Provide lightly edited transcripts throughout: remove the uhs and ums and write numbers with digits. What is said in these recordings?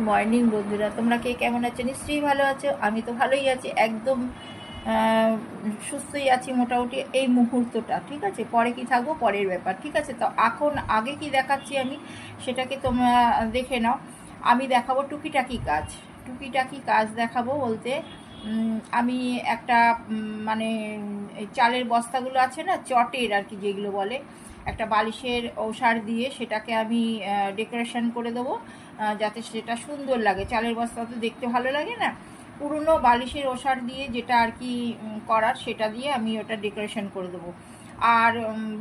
Morning বন্ধুরা, তোমরা কে কেমন আছো? নিশ্চয়ই ভালো আছো। আমি তো ভালোই আছি, একদম সুস্থই আছি মোটামুটি এই মুহূর্তটা। ঠিক আছে, পরে কি থাকবো পরের ব্যাপার। ঠিক আছে, তো এখন আগে কি দেখাচ্ছি আমি সেটাকে তোমরা দেখে নাও। আমি দেখাবো টুকিটাকি কাজ। টুকিটাকি কাজ দেখাবো বলতে আমি একটা মানে এই চালের বস্তাগুলো আছে না, চটের আর কি যেগুলো বলে, একটা বালিশের ওষার দিয়ে সেটাকে আমি ডেকোরেশন করে দেবো, যাতে সেটা সুন্দর লাগে। চালের বস্তা তো দেখতে ভালো লাগে না, পুরনো বালিশের ওষার দিয়ে যেটা আর কি করার, সেটা দিয়ে আমি ওটা ডেকোরেশন করে দেবো। আর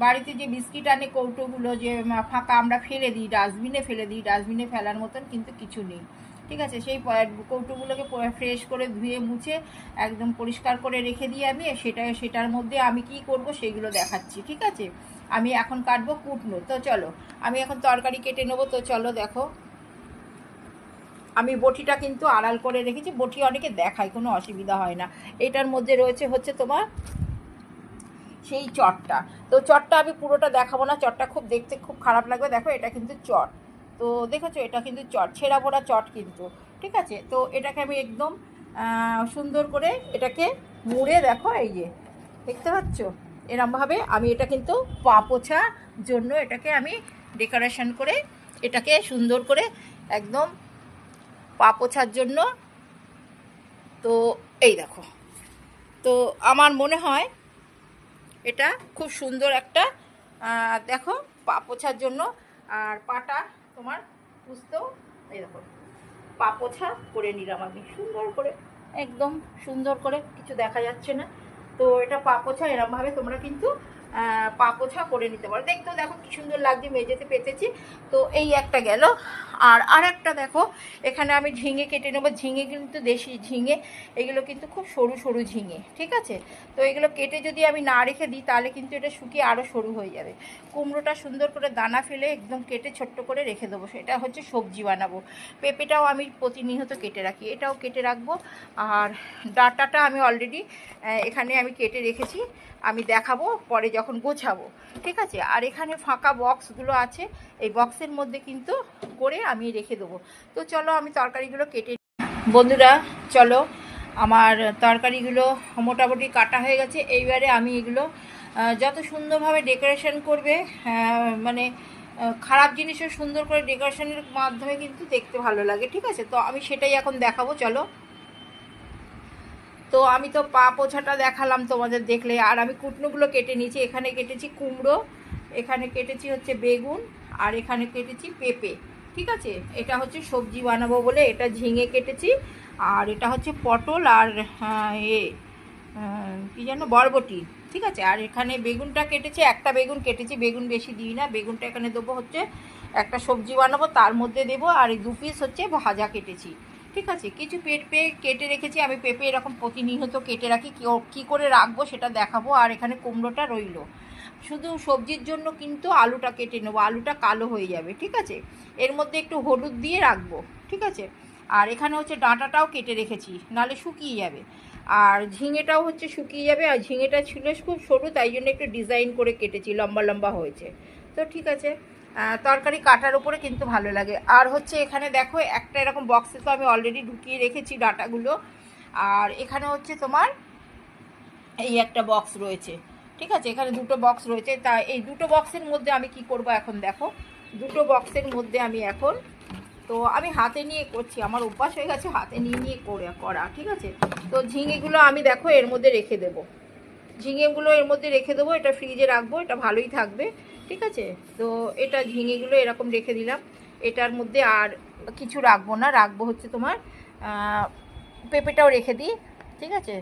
বাড়িতে যে বিস্কিট আনে কৌটোগুলো যে ফাঁকা আমরা ফেলে দিই, ডাস্টবিনে ফেলে দিই, ডাস্টবিনে ফেলার মতন কিন্তু কিছু নেই। ঠিক আছে, সেই কৌটোগুলোকে ফ্রেশ করে ধুয়ে মুছে একদম পরিষ্কার করে রেখে দিই আমি। সেটার মধ্যে আমি কি করব সেগুলো দেখাচ্ছি। ঠিক আছে, আমি এখন কাটবো কুটনো। তো চলো, আমি এখন তরকারি কেটে নেবো। তো চলো দেখো, আমি বটিটা কিন্তু আড়াল করে রেখেছি। বটি অনেকে দেখায়, কোনো অসুবিধা হয় না। এটার মধ্যে রয়েছে হচ্ছে তোমার সেই চটটা। তো চটটা আমি পুরোটা দেখাবো না, চটটা খুব দেখতে খুব খারাপ লাগবে। দেখো, এটা কিন্তু চট। তো দেখেছো, এটা কিন্তু চট, ছেঁড়া পোড়া চট কিন্তু। ঠিক আছে, তো এটাকে আমি একদম সুন্দর করে এটাকে মুড়ে, দেখো এই যে দেখতে পাচ্ছ, এরমভাবে আমি এটা কিন্তু পা পোছা জন্য এটাকে আমি ডেকোরেশন করে এটাকে সুন্দর করে একদম পা পোছার জন্য। তো এই দেখো, তো আমার মনে হয় এটা খুব সুন্দর একটা দেখো পা পোছার জন্য। আর পাটা তোমার বুঝতেও, এই দেখো পা পোছা করে নিলাম আমি সুন্দর করে, একদম সুন্দর করে, কিছু দেখা যাচ্ছে না। তো এটা পা পোছা, এরমভাবে তোমরা কিন্তু পা পোছা করে নিতে পারো। দেখতেও দেখো কি সুন্দর লাগছে, মেঝেতে পেতেছি। তো এই একটা গেল। আর একটা দেখো, এখানে আমি ঝিঙে কেটে নেবো। ঝিঙে কিন্তু দেশি ঝিঙে, এগুলো কিন্তু খুব সরু সরু ঝিঙে। ঠিক আছে, তো এগুলো কেটে যদি আমি না রেখে দিই তাহলে কিন্তু এটা শুকিয়ে আরও সরু হয়ে যাবে। কুমড়োটা সুন্দর করে দানা ফেলে একদম কেটে ছোট্ট করে রেখে দেবো, সেটা হচ্ছে সবজি বানাবো। পেঁপেটাও আমি প্রতিনিয়ত কেটে রাখি, এটাও কেটে রাখবো। আর ডাঁটাটা আমি অলরেডি এখানে আমি কেটে রেখেছি, আমি দেখাবো পরে যখন গোছাবো। ঠিক আছে, আর এখানে ফাঁকা বক্সগুলো আছে, এই বক্সের মধ্যে কিন্তু করে আমি রেখে দেবো। তো চলো আমি তরকারিগুলো কেটে, বন্ধুরা চলো, আমার তরকারিগুলো মোটামুটি কাটা হয়ে গেছে। এইবারে আমি এগুলো যত সুন্দরভাবে ডেকোরেশন করবে, মানে খারাপ জিনিসও সুন্দর করে ডেকোরেশনের মাধ্যমে কিন্তু দেখতে ভালো লাগে। ঠিক আছে, তো আমি সেটাই এখন দেখাবো। চলো, তো আমি তো পা পোছাটা দেখালাম তোমাদের, দেখলে। আর আমি কুটনোগুলো কেটে নিয়েছি। এখানে কেটেছি কুমড়ো, এখানে কেটেছি হচ্ছে বেগুন, আর এখানে কেটেছি পেঁপে। ঠিক আছে, এটা হচ্ছে সবজি বানাবো বলে এটা ঝিঙে কেটেছি। আর এটা হচ্ছে পটল আর কী যেন, বরবটি। ঠিক আছে, আর এখানে বেগুনটা কেটেছি, একটা বেগুন কেটেছি, বেগুন বেশি দিই না। বেগুনটা এখানে দেবো হচ্ছে একটা সবজি বানাবো তার মধ্যে দেবো। আর এই 2 পিস হচ্ছে ভাজা কেটেছি। ঠিক আছে, কিছু পেঁপে কেটে রেখেছি আমি। পেঁপে এরকম প্রতিনিয়ত কেটে রাখি, কী করে রাখবো সেটা দেখাবো। আর এখানে কুমড়োটা রইলো। শুধু সবজির জন্য কিন্তু আলুটা কেটে নেবো, আলুটা কালো হয়ে যাবে। ঠিক আছে, এর মধ্যে একটু হলুদ দিয়ে রাখবো। ঠিক আছে, আর এখানে হচ্ছে ডাঁটাটাও কেটে রেখেছি, নাহলে শুকিয়ে যাবে। আর ঝিঙেটাও হচ্ছে শুকিয়ে যাবে। আর ঝিঙেটা ছিল খুব সরু, তাই জন্য একটু ডিজাইন করে কেটেছি, লম্বা লম্বা হয়েছে। তো ঠিক আছে, তরকারি কাটার উপরে কিন্তু ভালো লাগে। আর হচ্ছে এখানে দেখো, একটা এরকম বক্সে তো আমি অলরেডি ঢুকিয়ে রেখেছি ডাটাগুলো। আর এখানে হচ্ছে তোমার এই একটা বক্স রয়েছে। ঠিক আছে, এখানে 2টো বক্স রয়েছে। তা এই 2টো বক্সের মধ্যে আমি কি করব এখন দেখো, 2টো বক্সের মধ্যে আমি এখন, তো আমি হাতে নিয়ে করছি, আমার অভ্যাস হয়ে গেছে হাতে নিয়ে নিয়ে করা। ঠিক আছে, তো ঝিঙেগুলো আমি দেখো এর মধ্যে রেখে দেবো। ঝিঙেগুলো এর মধ্যে রেখে দেবো, এটা ফ্রিজে রাখবো, এটা ভালোই থাকবে। ঠিক আছে, তো এটা ঝিঙেগুলো এরকম রেখে দিলাম। এটার মধ্যে আর কিছু রাখবো না, রাখবো হচ্ছে তোমার পেঁপেটাও রেখে দিই। ঠিক আছে,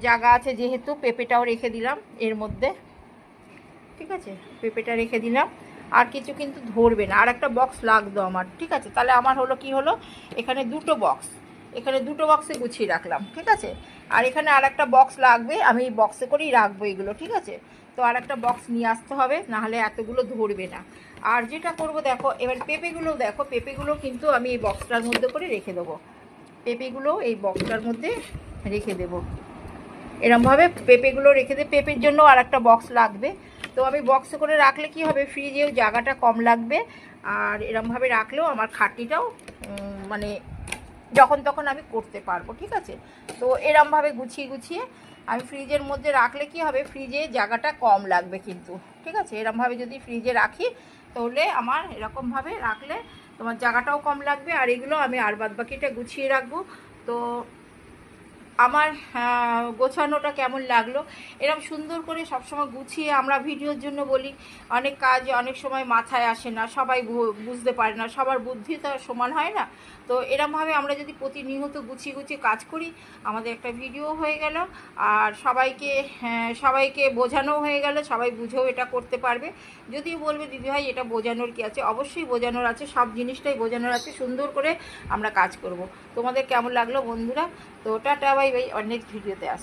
জায়গা আছে যেহেতু, পেঁপেটাও রেখে দিলাম এর মধ্যে। ঠিক আছে, পেঁপেটা রেখে দিলাম। আর কিছু কিন্তু ধরবে না, আর একটা বক্স লাগতো আমার। ঠিক আছে, তাহলে আমার হলো কি হলো, এখানে 2টো বক্স, এখানে 2টো বক্সে গুছিয়ে রাখলাম। ঠিক আছে, আর এখানে আর একটা বক্স লাগবে, আমি এই বক্সে করেই রাখবো এগুলো। ঠিক আছে, তো আর একটা বক্স নিয়ে আসতে হবে, নাহলে এতগুলো ধরবে না। আর যেটা করব দেখো, এবার পেঁপেগুলো দেখো, পেঁপেগুলো কিন্তু আমি এই বক্সটার মধ্যে করে রেখে দেবো। পেঁপেগুলো এই বক্সটার মধ্যে রেখে দেবো, এরমভাবে পেঁপেগুলো রেখে দিই। পেঁপের জন্য আর একটা বক্স লাগবে। তো আমি বক্সে করে রাখলে কি হবে, ফ্রিজেও জায়গাটা কম লাগবে। আর এরমভাবে রাখলেও আমার খাটনিটাও মানে যখন তখন আমি করতে পারবো, ঠিক আছে। তো এরমভাবে গুছিয়ে গুছিয়ে আমি ফ্রিজের মধ্যে রাখলে কি হবে, ফ্রিজে জায়গাটা কম লাগবে কিন্তু, ঠিক আছে। এরমভাবে যদি ফ্রিজে রাখি তাহলে আমার এরকমভাবে রাখলে তোমার জায়গাটাও কম লাগবে, আর এগুলো আমি আর বাদ বাকিটা গুছিয়ে রাখবো। তো আমার গোছানোটা কেমন লাগলো, এরকম সুন্দর করে সবসময় গুছিয়ে আমরা ভিডিওর জন্য বলি, অনেক কাজ অনেক সময় মাথায় আসে না, সবাই বুঝতে পারে না, সবার বুদ্ধি তো সমান হয় না। তো এরমভাবে আমরা যদি প্রতিনিয়ত গুছিয়ে গুছিয়ে কাজ করি, আমাদের একটা ভিডিও হয়ে গেল, আর সবাইকে বোঝানো হয়ে গেল, সবাই বুঝেও এটা করতে পারবে। যদিও বলবে দিদিভাই এটা বোঝানোর কি আছে, অবশ্যই বোঝানোর আছে, সব জিনিসটাই বোঝানোর আছে, সুন্দর করে আমরা কাজ করব। তোমাদের কেমন লাগলো বন্ধুরা? তো টাটা বাই বাই, নেক্সট ভিডিওতে আসছি।